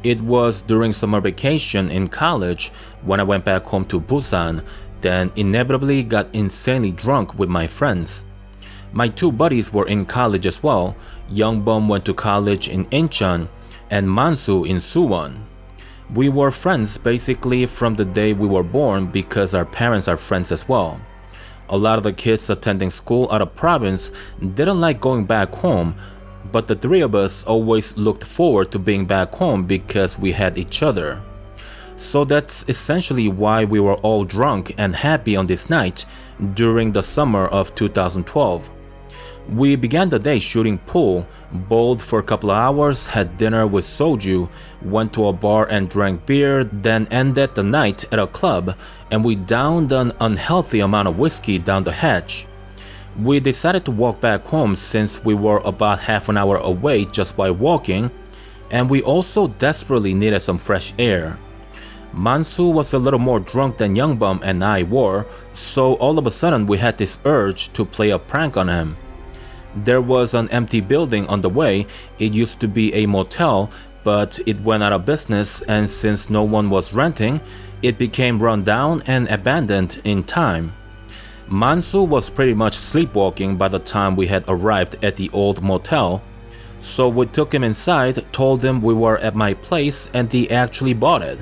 It was during summer vacation in college when I went back home to Busan, then inevitably got insanely drunk with my friends. My two buddies were in college as well. Youngbum went to college in Incheon and Mansu in Suwon. We were friends basically from the day we were born because our parents are friends as well. A lot of the kids attending school out of province didn't like going back home, but the three of us always looked forward to being back home because we had each other. So that's essentially why we were all drunk and happy on this night during the summer of 2012. We began the day shooting pool, bowled for a couple of hours, had dinner with soju, went to a bar and drank beer, then ended the night at a club, and we downed an unhealthy amount of whiskey down the hatch. We decided to walk back home since we were about half an hour away just by walking, and we also desperately needed some fresh air. Mansu was a little more drunk than Youngbum and I were, so all of a sudden we had this urge to play a prank on him. There was an empty building on the way. It used to be a motel, but it went out of business, and since no one was renting, it became run down and abandoned in time. Mansu was pretty much sleepwalking by the time we had arrived at the old motel, so we took him inside, told him we were at my place, and he actually bought it.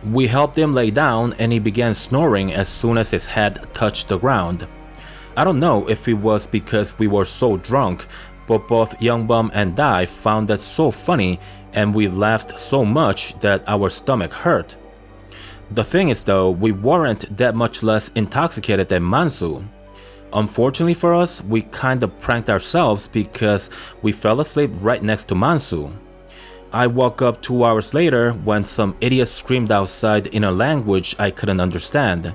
We helped him lay down and he began snoring as soon as his head touched the ground. I don't know if it was because we were so drunk, but both Youngbum and I found that so funny and we laughed so much that our stomach hurt. The thing is though, we weren't that much less intoxicated than Mansu. Unfortunately for us, we kinda pranked ourselves because we fell asleep right next to Mansu. I woke up 2 hours later when some idiot screamed outside in a language I couldn't understand.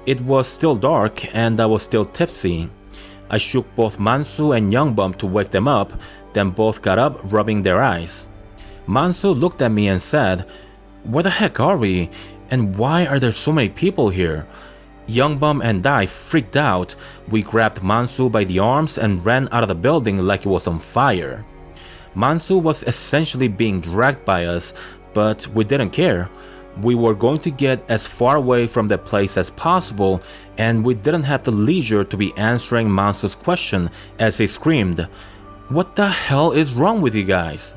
It was still dark and I was still tipsy. I shook both Mansu and Youngbum to wake them up, then both got up rubbing their eyes. Mansu looked at me and said, "Where the heck are we? And why are there so many people here?" Youngbum and I freaked out. We grabbed Mansu by the arms and ran out of the building like it was on fire. Mansu was essentially being dragged by us, but we didn't care. We were going to get as far away from the place as possible, and we didn't have the leisure to be answering Mansu's question as he screamed, "What the hell is wrong with you guys?"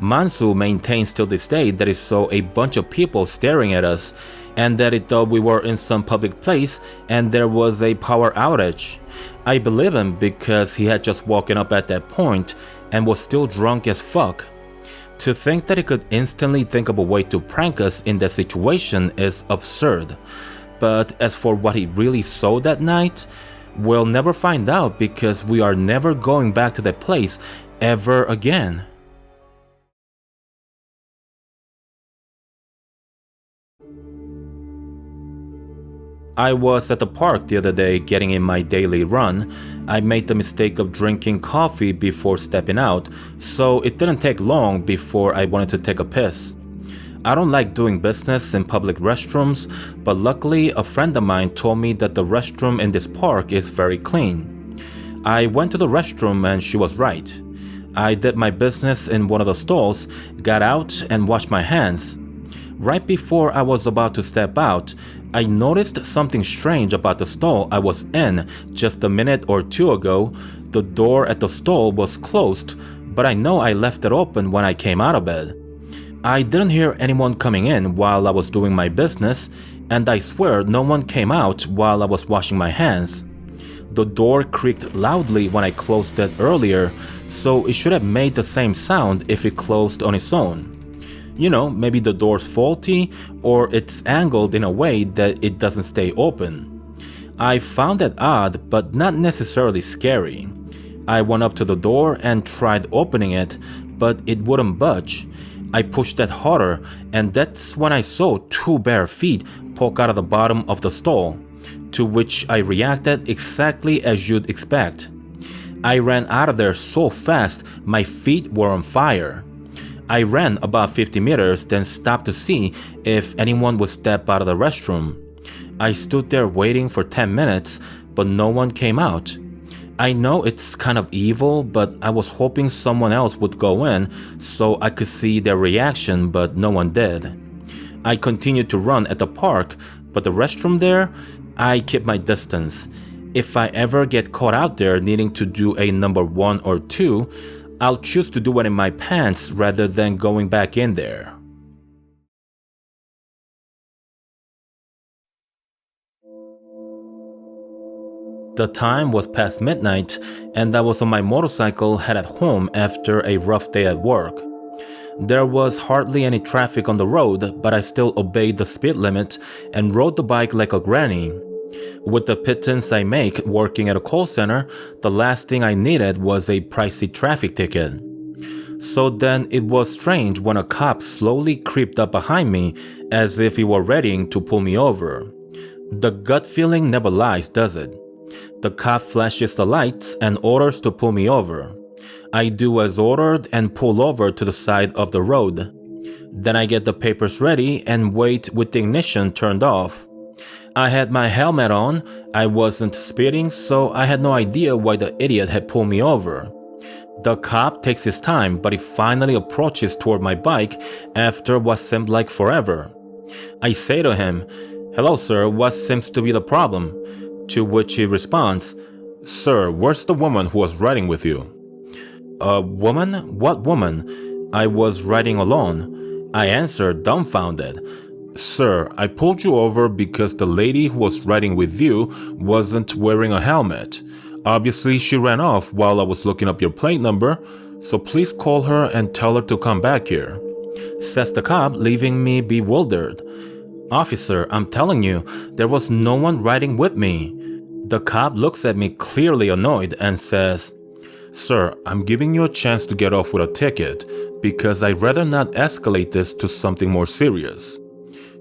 Mansu maintains till this day that he saw a bunch of people staring at us and that he thought we were in some public place and there was a power outage. I believe him because he had just woken up at that point and was still drunk as fuck. To think that he could instantly think of a way to prank us in that situation is absurd. But as for what he really saw that night, we'll never find out because we are never going back to that place ever again. I was at the park the other day getting in my daily run. I made the mistake of drinking coffee before stepping out, so it didn't take long before I wanted to take a piss. I don't like doing business in public restrooms, but luckily a friend of mine told me that the restroom in this park is very clean. I went to the restroom and she was right. I did my business in one of the stalls, got out and washed my hands. Right before I was about to step out, I noticed something strange about the stall I was in just a minute or two ago. The door at the stall was closed, but I know I left it open when I came out of it. I didn't hear anyone coming in while I was doing my business, and I swear no one came out while I was washing my hands. The door creaked loudly when I closed it earlier, so it should have made the same sound if it closed on its own. You know, maybe the door's faulty or it's angled in a way that it doesn't stay open. I found that odd, but not necessarily scary. I went up to the door and tried opening it, but it wouldn't budge. I pushed that harder, and that's when I saw two bare feet poke out of the bottom of the stall, to which I reacted exactly as you'd expect. I ran out of there so fast, my feet were on fire. I ran about 50 meters, then stopped to see if anyone would step out of the restroom. I stood there waiting for 10 minutes, but no one came out. I know it's kind of evil, but I was hoping someone else would go in so I could see their reaction, but no one did. I continued to run at the park, but the restroom there, I keep my distance. If I ever get caught out there needing to do a number 1 or 2, I'll choose to do it in my pants rather than going back in there. The time was past midnight, and I was on my motorcycle headed home after a rough day at work. There was hardly any traffic on the road, but I still obeyed the speed limit and rode the bike like a granny. With the pittance I make working at a call center, the last thing I needed was a pricey traffic ticket. So then it was strange when a cop slowly creeped up behind me as if he were ready to pull me over. The gut feeling never lies, does it? The cop flashes the lights and orders to pull me over. I do as ordered and pull over to the side of the road. Then I get the papers ready and wait with the ignition turned off. I had my helmet on, I wasn't speeding, so I had no idea why the idiot had pulled me over. The cop takes his time, but he finally approaches toward my bike after what seemed like forever. I say to him, "Hello sir, what seems to be the problem?" To which he responds, "Sir, where's the woman who was riding with you?" "A woman? What woman? I was riding alone," I answered, dumbfounded. "Sir, I pulled you over because the lady who was riding with you wasn't wearing a helmet. Obviously, she ran off while I was looking up your plate number, so please call her and tell her to come back here," says the cop, leaving me bewildered. "Officer, I'm telling you, there was no one riding with me." The cop looks at me clearly annoyed and says, "Sir, I'm giving you a chance to get off with a ticket because I'd rather not escalate this to something more serious.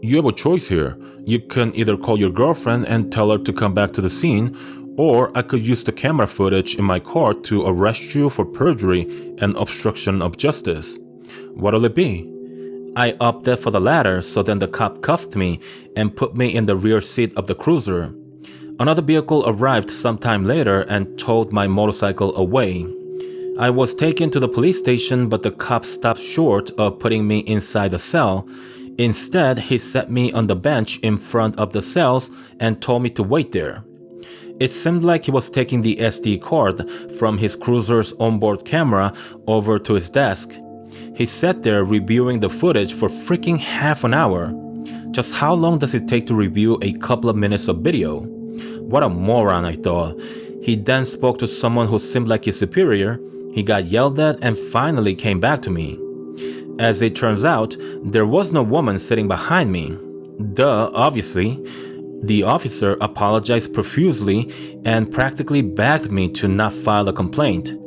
You have a choice here. You can either call your girlfriend and tell her to come back to the scene, or I could use the camera footage in my car to arrest you for perjury and obstruction of justice. What'll it be?" I opted for the latter, so then the cop cuffed me and put me in the rear seat of the cruiser. Another vehicle arrived sometime later and towed my motorcycle away. I was taken to the police station, but the cop stopped short of putting me inside the cell. Instead, he set me on the bench in front of the cells and told me to wait there. It seemed like he was taking the SD card from his cruiser's onboard camera over to his desk. He sat there reviewing the footage for freaking half an hour. Just how long does it take to review a couple of minutes of video? What a moron, I thought. He then spoke to someone who seemed like his superior. He got yelled at and finally came back to me. As it turns out, there was no woman sitting behind me. Duh, obviously. The officer apologized profusely and practically begged me to not file a complaint.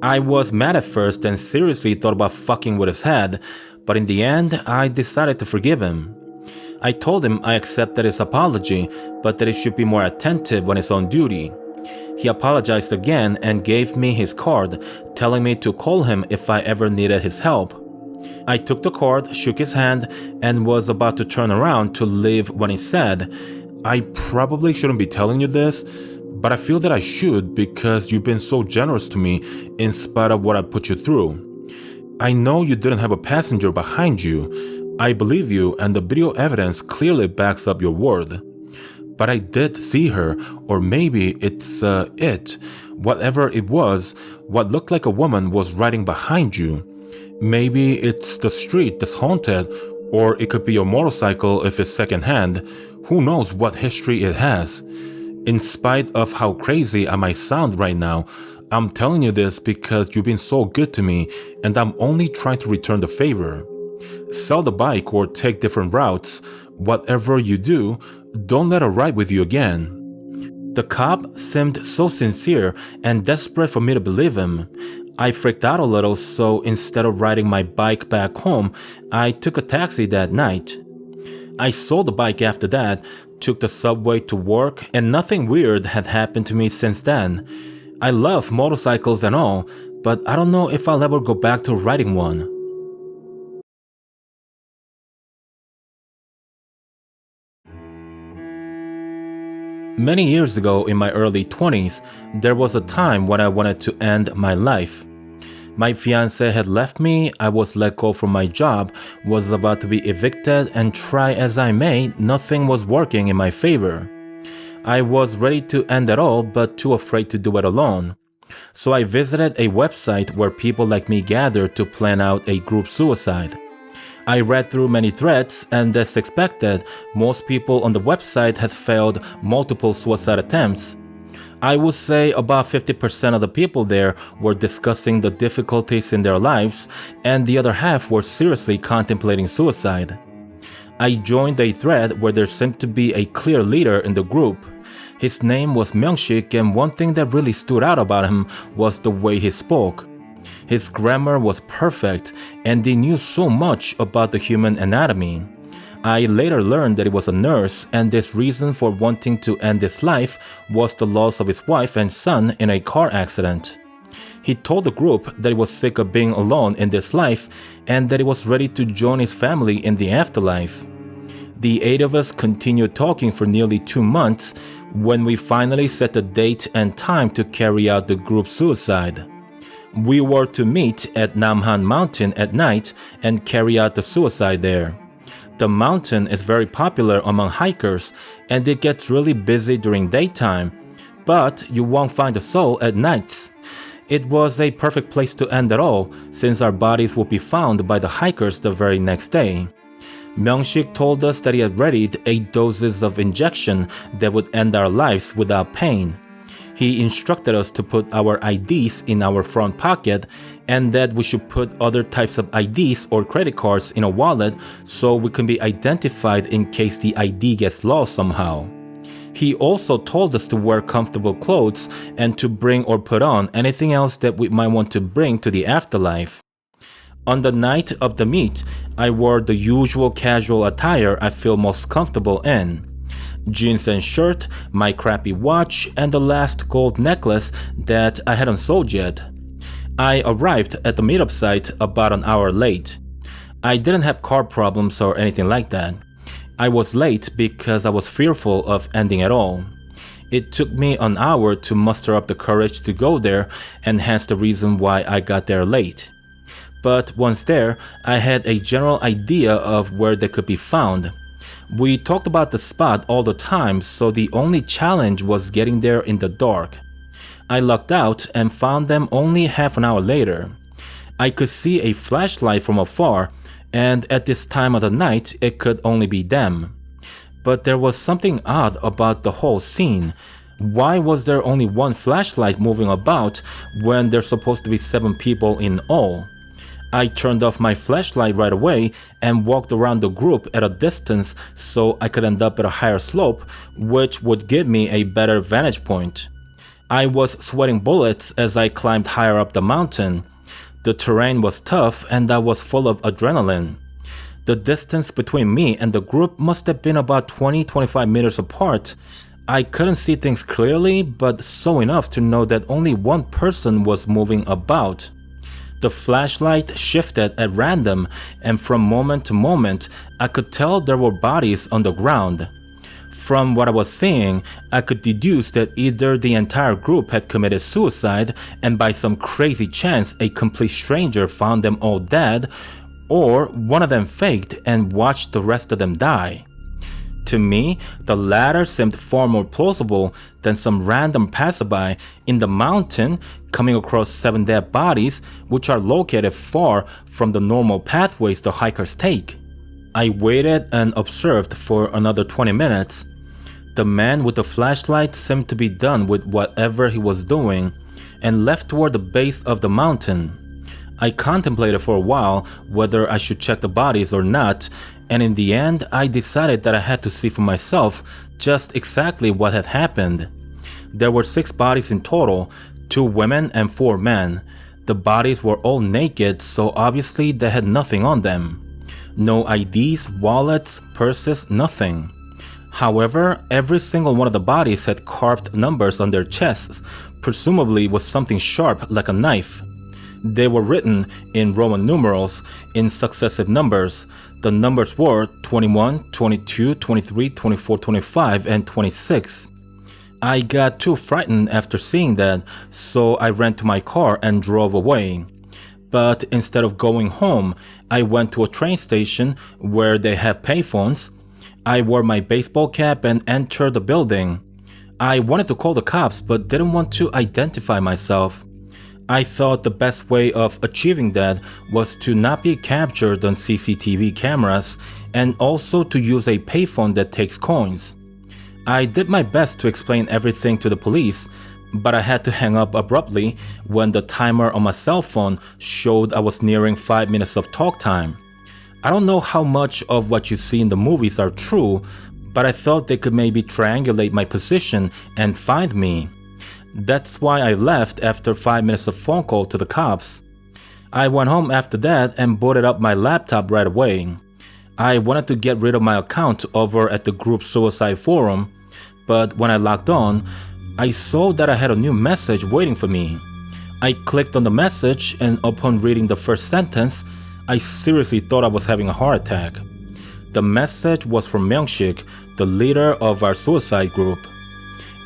I was mad at first and seriously thought about fucking with his head, but in the end, I decided to forgive him. I told him I accepted his apology, but that he should be more attentive when he's on duty. He apologized again and gave me his card, telling me to call him if I ever needed his help. I took the card, shook his hand, and was about to turn around to leave when he said, "I probably shouldn't be telling you this, but I feel that I should because you've been so generous to me in spite of what I put you through. I know you didn't have a passenger behind you. I believe you, and the video evidence clearly backs up your word. But I did see her, or maybe it's it. Whatever it was, what looked like a woman was riding behind you. Maybe it's the street that's haunted, or it could be your motorcycle if it's secondhand. Who knows what history it has. In spite of how crazy I might sound right now, I'm telling you this because you've been so good to me, and I'm only trying to return the favor. Sell the bike or take different routes. Whatever you do, don't let her ride with you again." The cop seemed so sincere and desperate for me to believe him. I freaked out a little, so instead of riding my bike back home, I took a taxi that night. I sold the bike after that, took the subway to work, and nothing weird had happened to me since then. I love motorcycles and all, but I don't know if I'll ever go back to riding one. Many years ago in my early 20s, there was a time when I wanted to end my life. My fiancé had left me, I was let go from my job, was about to be evicted, and try as I may, nothing was working in my favor. I was ready to end it all, but too afraid to do it alone. So I visited a website where people like me gathered to plan out a group suicide. I read through many threads, and as expected, most people on the website had failed multiple suicide attempts. I would say about 50% of the people there were discussing the difficulties in their lives, and the other half were seriously contemplating suicide. I joined a thread where there seemed to be a clear leader in the group. His name was Myung-sik, and one thing that really stood out about him was the way he spoke. His grammar was perfect, and he knew so much about the human anatomy. I later learned that he was a nurse, and his reason for wanting to end his life was the loss of his wife and son in a car accident. He told the group that he was sick of being alone in this life and that he was ready to join his family in the afterlife. The 8 of us continued talking for nearly 2 months when we finally set a date and time to carry out the group suicide. We were to meet at Namhan Mountain at night and carry out the suicide there. The mountain is very popular among hikers, and it gets really busy during daytime, but you won't find a soul at nights. It was a perfect place to end it all, since our bodies would be found by the hikers the very next day. Myung-sik told us that he had readied 8 doses of injection that would end our lives without pain. He instructed us to put our IDs in our front pocket and that we should put other types of IDs or credit cards in a wallet so we can be identified in case the ID gets lost somehow. He also told us to wear comfortable clothes and to bring or put on anything else that we might want to bring to the afterlife. On the night of the meet, I wore the usual casual attire I feel most comfortable in. Jeans and shirt, my crappy watch, and the last gold necklace that I hadn't sold yet. I arrived at the meetup site about an hour late. I didn't have car problems or anything like that. I was late because I was fearful of ending it all. It took me an hour to muster up the courage to go there, and hence the reason why I got there late. But once there, I had a general idea of where they could be found. We talked about the spot all the time, so the only challenge was getting there in the dark. I lucked out and found them only half an hour later. I could see a flashlight from afar, and at this time of the night, it could only be them. But there was something odd about the whole scene. Why was there only one flashlight moving about when there's supposed to be 7 people in all? I turned off my flashlight right away and walked around the group at a distance so I could end up at a higher slope, which would give me a better vantage point. I was sweating bullets as I climbed higher up the mountain. The terrain was tough and I was full of adrenaline. The distance between me and the group must have been about 20-25 meters apart. I couldn't see things clearly, but so enough to know that only one person was moving about. The flashlight shifted at random, and from moment to moment, I could tell there were bodies on the ground. From what I was seeing, I could deduce that either the entire group had committed suicide and by some crazy chance a complete stranger found them all dead, or one of them faked and watched the rest of them die. To me, the latter seemed far more plausible than some random passerby in the mountain coming across 7 dead bodies which are located far from the normal pathways the hikers take. I waited and observed for another 20 minutes. The man with the flashlight seemed to be done with whatever he was doing and left toward the base of the mountain. I contemplated for a while whether I should check the bodies or not, and in the end I decided that I had to see for myself just exactly what had happened. There were 6 bodies in total, 2 women and 4 men. The bodies were all naked, so obviously they had nothing on them. No IDs, wallets, purses, nothing. However, every single one of the bodies had carved numbers on their chests, presumably with something sharp like a knife. They were written in Roman numerals in successive numbers. The numbers were 21, 22, 23, 24, 25, and 26. I got too frightened after seeing that, so I ran to my car and drove away. But instead of going home, I went to a train station where they have payphones. I wore my baseball cap and entered the building. I wanted to call the cops but didn't want to identify myself. I thought the best way of achieving that was to not be captured on CCTV cameras and also to use a payphone that takes coins. I did my best to explain everything to the police, but I had to hang up abruptly when the timer on my cell phone showed I was nearing 5 minutes of talk time. I don't know how much of what you see in the movies are true, but I thought they could maybe triangulate my position and find me. That's why I left after 5 minutes of phone call to the cops. I went home after that and booted up my laptop right away. I wanted to get rid of my account over at the group suicide forum, but when I logged on, I saw that I had a new message waiting for me. I clicked on the message and upon reading the first sentence, I seriously thought I was having a heart attack. The message was from Myung-sik, the leader of our suicide group.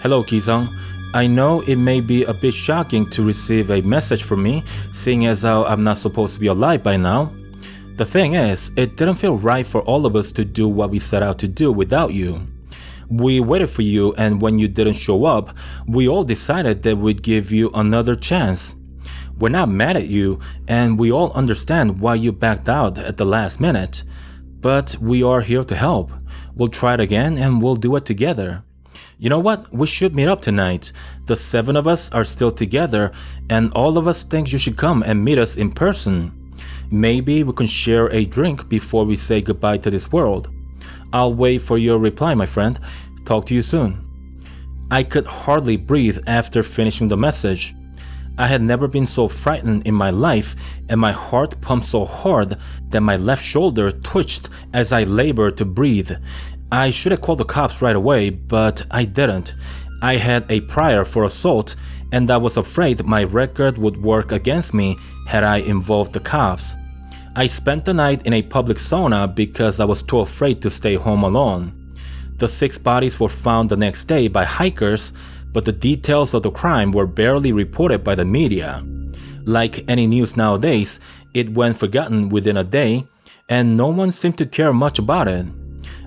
Hello Ki-sung. I know it may be a bit shocking to receive a message from me, seeing as how I'm not supposed to be alive by now. The thing is, it didn't feel right for all of us to do what we set out to do without you. We waited for you, and when you didn't show up, we all decided that we'd give you another chance. We're not mad at you, and we all understand why you backed out at the last minute. But we are here to help. We'll try it again and we'll do it together. You know what? We should meet up tonight. The 7 of us are still together, and all of us think you should come and meet us in person. Maybe we can share a drink before we say goodbye to this world. I'll wait for your reply, my friend. Talk to you soon. I could hardly breathe after finishing the message. I had never been so frightened in my life, and my heart pumped so hard that my left shoulder twitched as I labored to breathe. I should have called the cops right away, but I didn't. I had a prior for assault, and I was afraid my record would work against me had I involved the cops. I spent the night in a public sauna because I was too afraid to stay home alone. The 6 bodies were found the next day by hikers, but the details of the crime were barely reported by the media. Like any news nowadays, it went forgotten within a day, and no one seemed to care much about it.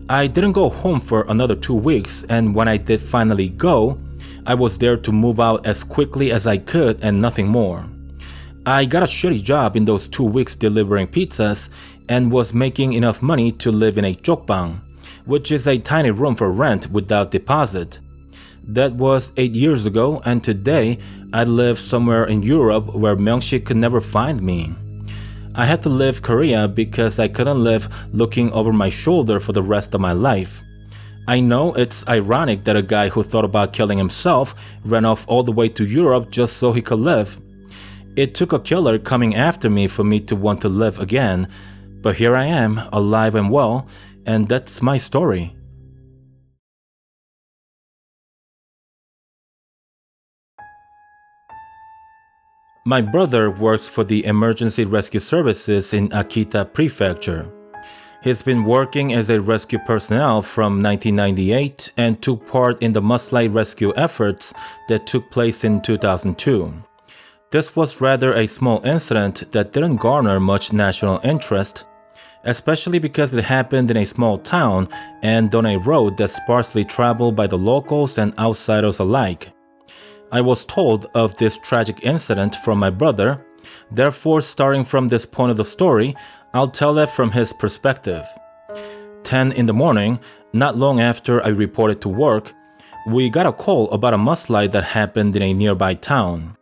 I didn't go home for another 2 weeks, and when I did finally go, I was there to move out as quickly as I could and nothing more. I got a shitty job in those 2 weeks delivering pizzas and was making enough money to live in a jokbang, which is a tiny room for rent without deposit. That was 8 years ago, and today I live somewhere in Europe where Myung-sik could never find me. I had to leave Korea because I couldn't live looking over my shoulder for the rest of my life. I know it's ironic that a guy who thought about killing himself ran off all the way to Europe just so he could live. It took a killer coming after me for me to want to live again, but here I am, alive and well, and that's my story. My brother works for the emergency rescue services in Akita Prefecture. He's been working as a rescue personnel from 1998 and took part in the mudslide rescue efforts that took place in 2002. This was rather a small incident that didn't garner much national interest, especially because it happened in a small town and on a road that's sparsely traveled by the locals and outsiders alike. I was told of this tragic incident from my brother, therefore starting from this point of the story, I'll tell it from his perspective. 10 in the morning, not long after I reported to work, we got a call about a mudslide that happened in a nearby town.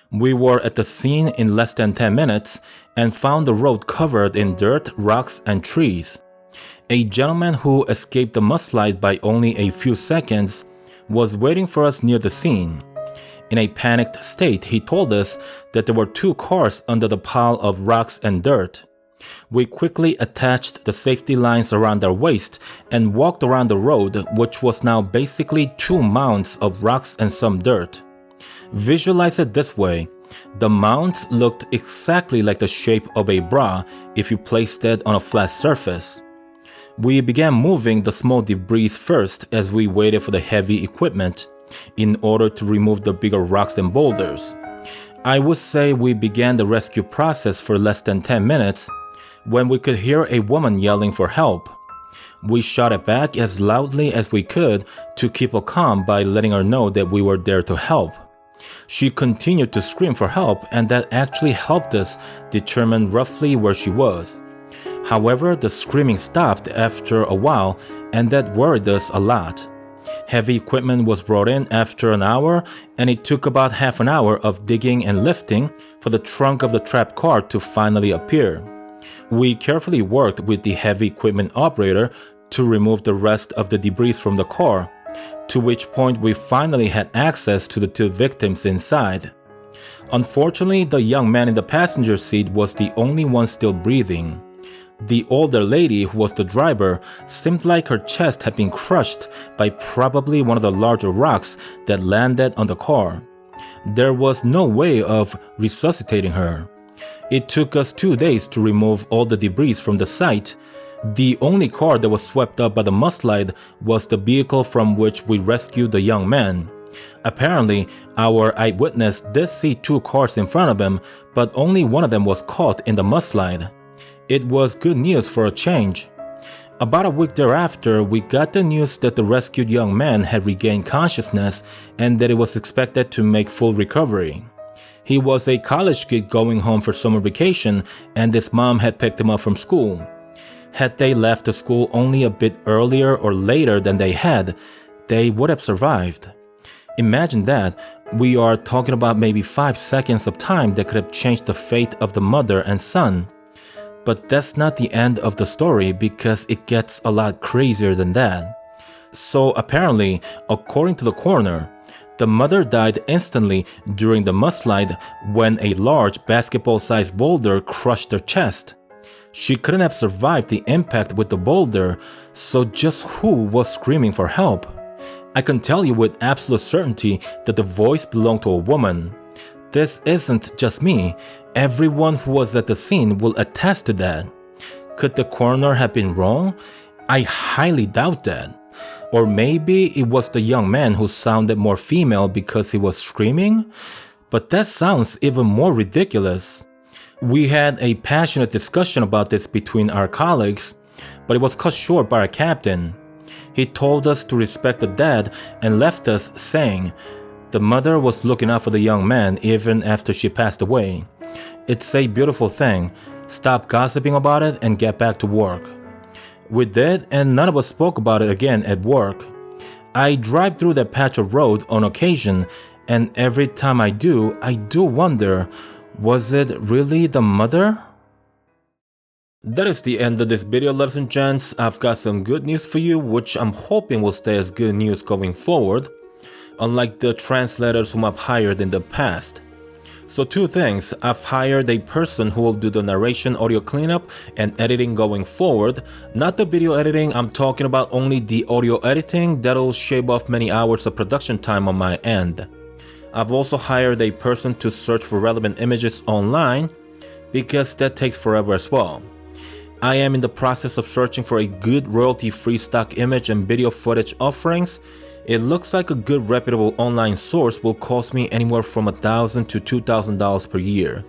We were at the scene in less than 10 minutes and found the road covered in dirt, rocks, and trees. A gentleman who escaped the mudslide by only a few seconds was waiting for us near the scene. In a panicked state, he told us that there were 2 cars under the pile of rocks and dirt. We quickly attached the safety lines around our waist and walked around the road, which was now basically 2 mounds of rocks and some dirt. Visualize it this way. The mounds looked exactly like the shape of a bra if you placed it on a flat surface. We began moving the small debris first as we waited for the heavy equipment. in order to remove the bigger rocks and boulders. I would say we began the rescue process for less than 10 minutes when we could hear a woman yelling for help. We shouted back as loudly as we could to keep her calm by letting her know that we were there to help. She continued to scream for help, and that actually helped us determine roughly where she was. However, the screaming stopped after a while, and that worried us a lot. Heavy equipment was brought in after an hour, and it took about half an hour of digging and lifting for the trunk of the trapped car to finally appear. We carefully worked with the heavy equipment operator to remove the rest of the debris from the car, to which point we finally had access to the two victims inside. Unfortunately, the young man in the passenger seat was the only one still breathing. The older lady, who was the driver, seemed like her chest had been crushed by probably one of the larger rocks that landed on the car. There was no way of resuscitating her. It took us 2 days to remove all the debris from the site. The only car that was swept up by the mudslide was the vehicle from which we rescued the young man. Apparently, our eyewitness did see 2 cars in front of him, but only one of them was caught in the mudslide. It was good news for a change. About a week thereafter, we got the news that the rescued young man had regained consciousness and that he was expected to make full recovery. He was a college kid going home for summer vacation, and his mom had picked him up from school. Had they left the school only a bit earlier or later than they had, they would have survived. Imagine that. We are talking about maybe 5 seconds of time that could have changed the fate of the mother and son. But that's not the end of the story, because it gets a lot crazier than that. So apparently, according to the coroner, the mother died instantly during the mudslide when a large basketball-sized boulder crushed her chest. She couldn't have survived the impact with the boulder, so just who was screaming for help? I can tell you with absolute certainty that the voice belonged to a woman. This isn't just me. Everyone who was at the scene will attest to that. Could the coroner have been wrong? I highly doubt that. Or maybe it was the young man who sounded more female because he was screaming? But that sounds even more ridiculous. We had a passionate discussion about this between our colleagues, but it was cut short by our captain. He told us to respect the dead and left us saying, "The mother was looking out for the young man even after she passed away. It's a beautiful thing. Stop gossiping about it and get back to work." We did, and none of us spoke about it again at work. I drive through that patch of road on occasion, and every time I do wonder, was it really the mother? That is the end of this video, ladies and gents. I've got some good news for you, which I'm hoping will stay as good news going forward, unlike the translators whom I've hired in the past. So 2 things. I've hired a person who will do the narration, audio cleanup, and editing going forward. Not the video editing, I'm talking about only the audio editing. That'll shave off many hours of production time on my end. I've also hired a person to search for relevant images online, because that takes forever as well. I am in the process of searching for a good royalty-free stock image and video footage offerings. It looks like a good reputable online source will cost me anywhere from $1,000 to $2,000 per year.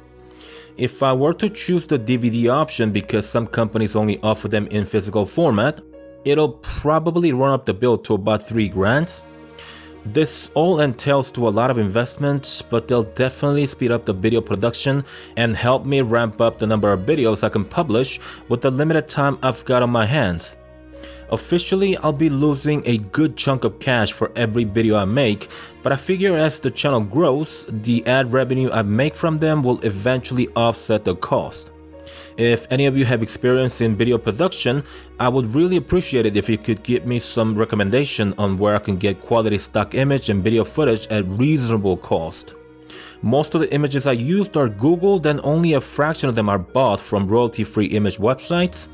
If I were to choose the DVD option, because some companies only offer them in physical format, it'll probably run up the bill to about $3,000. This all entails to a lot of investments, but they'll definitely speed up the video production and help me ramp up the number of videos I can publish with the limited time I've got on my hands. Officially, I'll be losing a good chunk of cash for every video I make, but I figure as the channel grows, the ad revenue I make from them will eventually offset the cost. If any of you have experience in video production, I would really appreciate it if you could give me some recommendation on where I can get quality stock image and video footage at reasonable cost. Most of the images I used are Googled, and only a fraction of them are bought from royalty-free image websites.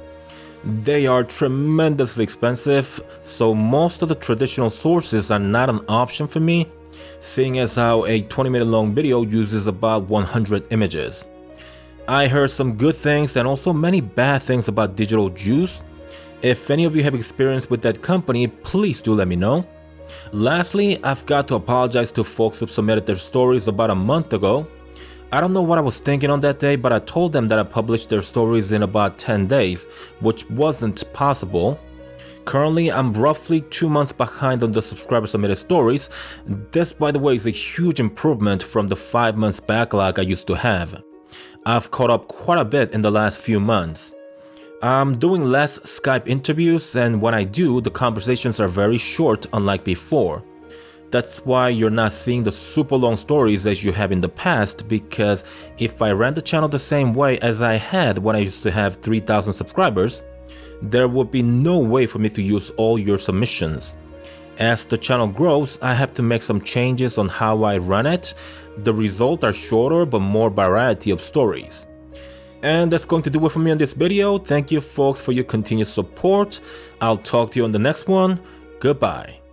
They are tremendously expensive, so most of the traditional sources are not an option for me, seeing as how a 20-minute long video uses about 100 images. I heard some good things and also many bad things about Digital Juice. If any of you have experience with that company, please do let me know. Lastly, I've got to apologize to folks who submitted their stories about a month ago. I don't know what I was thinking on that day, but I told them that I published their stories in about 10 days, which wasn't possible. Currently, I'm roughly 2 months behind on the subscriber submitted stories. This, by the way, is a huge improvement from the 5 months backlog I used to have. I've caught up quite a bit in the last few months. I'm doing less Skype interviews, and when I do, the conversations are very short, unlike before. That's why you're not seeing the super long stories as you have in the past, because if I ran the channel the same way as I had when I used to have 3,000 subscribers, there would be no way for me to use all your submissions. As the channel grows, I have to make some changes on how I run it. The results are shorter but more variety of stories. And that's going to do it for me on this video. Thank you folks for your continued support. I'll talk to you on the next one. Goodbye.